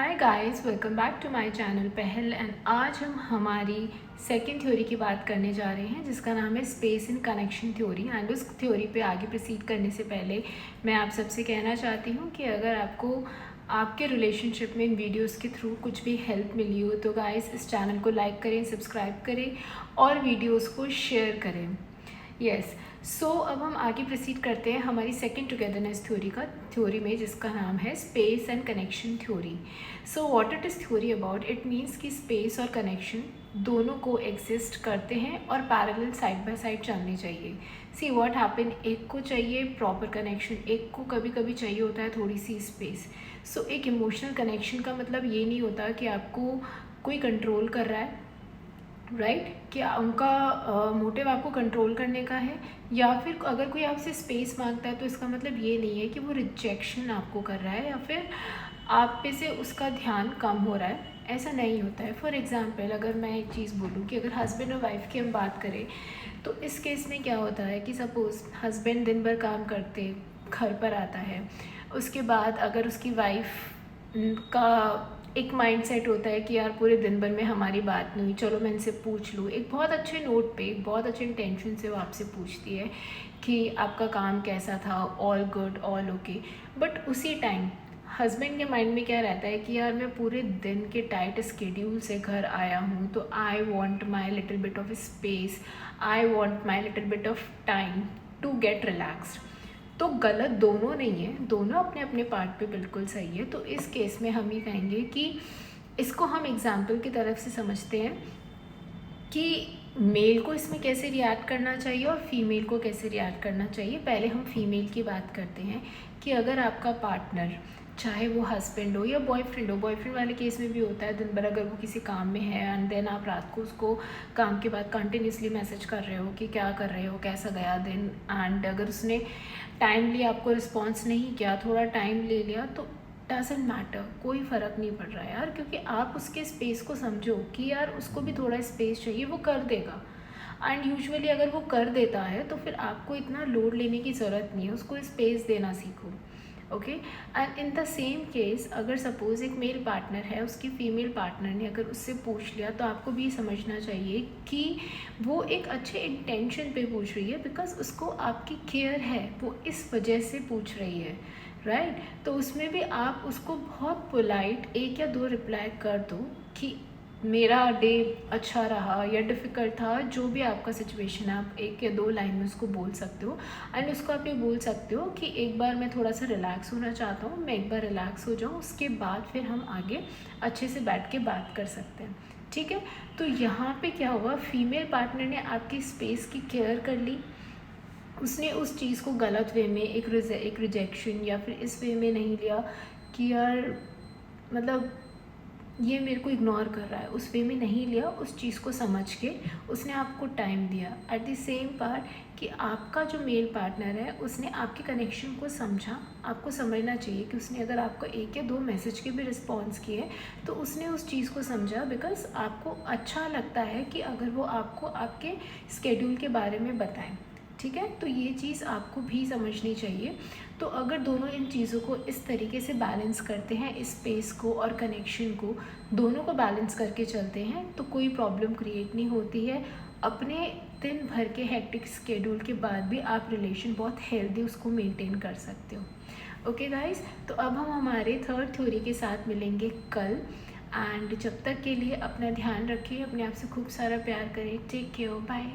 Hi guys, welcome back to my channel Pahal. And आज हम हमारी सेकंड थ्योरी की बात करने जा रहे हैं जिसका नाम है space in connection theory. And उस थ्योरी पे आगे प्रोसीड करने से पहले मैं आप सबसे कहना चाहती हूँ कि अगर आपको आपके रिलेशनशिप में इन वीडियोस के थ्रू कुछ भी हेल्प मिली हो तो गाइस इस चैनल को लाइक करें, सब्सक्राइब करें और वीडियोस को शेयर करें। यस, सो अब हम आगे प्रोसीड करते हैं हमारी सेकंड टुगेदरनेस थ्योरी में जिसका नाम है space and connection theory. So what it is theory about, it means कि स्पेस और कनेक्शन दोनों को एग्जिस्ट करते हैं और पैरेलल साइड बाय साइड चलने चाहिए। सी व्हाट हैपन, एक को चाहिए प्रॉपर कनेक्शन, एक को कभी कभी चाहिए होता है थोड़ी सी स्पेस। सो एक इमोशनल कनेक्शन का मतलब ये नहीं होता कि आपको कोई कंट्रोल कर रहा है, राइट कि उनका मोटिव आपको कंट्रोल करने का है, या फिर अगर कोई आपसे स्पेस मांगता है तो इसका मतलब ये नहीं है कि वो रिजेक्शन आपको कर रहा है या फिर आप पे से उसका ध्यान कम हो रहा है। ऐसा नहीं होता है। फॉर एग्ज़ाम्पल अगर मैं एक चीज़ बोलूँ कि अगर हस्बैंड और वाइफ की हम बात करें तो इस केस में क्या होता है कि सपोज़ हस्बैंड दिन भर काम करते घर पर आता है, उसके बाद अगर उसकी वाइफ का एक माइंड सेट होता है कि यार पूरे दिन भर में हमारी बात नहीं हुई, चलो मैं इनसे पूछ लूँ। एक बहुत अच्छे नोट पे, एक बहुत अच्छे इंटेंशन से वो आपसे पूछती है कि आपका काम कैसा था, all good, all okay. But उसी टाइम हस्बैंड के माइंड में क्या रहता है कि यार मैं पूरे दिन के टाइट स्केड्यूल से घर आया हूँ तो I want my little bit of space, I want my little bit of time to get relaxed. तो गलत दोनों नहीं है, दोनों अपने अपने पार्ट पे बिल्कुल सही है। तो इस केस में हम ये कहेंगे कि इसको हम एग्जाम्पल की तरफ से समझते हैं कि मेल को इसमें कैसे रिएक्ट करना चाहिए और फीमेल को कैसे रिएक्ट करना चाहिए। पहले हम फीमेल की बात करते हैं कि अगर आपका पार्टनर, चाहे वो हस्बैंड हो या बॉयफ्रेंड हो, बॉयफ्रेंड वाले केस में भी होता है, दिन भर अगर वो किसी काम में है एंड देन आप रात को उसको काम के बाद कंटिन्यूसली मैसेज कर रहे हो कि क्या कर रहे हो, कैसा गया दिन, एंड अगर उसने टाइमली आपको रिस्पॉन्स नहीं किया, थोड़ा टाइम ले लिया, तो डजेंट मैटर, कोई फ़र्क नहीं पड़ रहा है यार, क्योंकि आप उसके स्पेस को समझो कि यार उसको भी थोड़ा स्पेस चाहिए, वो कर देगा। एंड यूजुअली अगर वो कर देता है तो फिर आपको इतना लोड लेने की ज़रूरत नहीं है, उसको स्पेस देना सीखो। Okay, and in the same case अगर सपोज़ एक मेल पार्टनर है, उसकी फीमेल पार्टनर ने अगर उससे पूछ लिया तो आपको भी समझना चाहिए कि वो एक अच्छे इंटेंशन पे पूछ रही है, बिकॉज उसको आपकी केयर है, वो इस वजह से पूछ रही है, राइट। तो उसमें भी आप उसको बहुत पोलाइट एक या दो रिप्लाई कर दो कि मेरा डे अच्छा रहा या डिफ़िकल्ट था, जो भी आपका सिचुएशन है आप एक या दो लाइन में उसको बोल सकते हो। एंड उसको आप ये बोल सकते हो कि एक बार मैं थोड़ा सा रिलैक्स होना चाहता हूँ, मैं एक बार रिलैक्स हो जाऊँ, उसके बाद फिर हम आगे अच्छे से बैठ के बात कर सकते हैं, ठीक है। तो यहाँ पे क्या हुआ, फीमेल पार्टनर ने आपकी स्पेस की केयर कर ली, उसने उस चीज़ को गलत वे में एक रिजेक्शन या फिर इस वे में नहीं लिया कि यार मतलब ये मेरे को इग्नोर कर रहा है, उस वे में नहीं लिया, उस चीज़ को समझ के उसने आपको टाइम दिया। एट द सेम पार्ट कि आपका जो मेल पार्टनर है उसने आपके कनेक्शन को समझा। आपको समझना चाहिए कि उसने अगर आपको एक या दो मैसेज के भी रिस्पॉन्स किए तो उसने उस चीज़ को समझा, बिकॉज आपको अच्छा लगता है कि अगर वो आपको आपके स्केड्यूल के बारे में बताएं, ठीक है। तो ये चीज़ आपको भी समझनी चाहिए। तो अगर दोनों इन चीज़ों को इस तरीके से बैलेंस करते हैं, स्पेस को और कनेक्शन को दोनों को बैलेंस करके चलते हैं, तो कोई प्रॉब्लम क्रिएट नहीं होती है। अपने दिन भर के हेक्टिक स्केड्यूल के बाद भी आप रिलेशन बहुत हेल्दी उसको मेंटेन कर सकते हो। ओके गाइस, तो अब हम हमारे थर्ड थ्योरी के साथ मिलेंगे कल। एंड जब तक के लिए अपना ध्यान रखिए, अपने आप से खूब सारा प्यार करें। Take care, bye.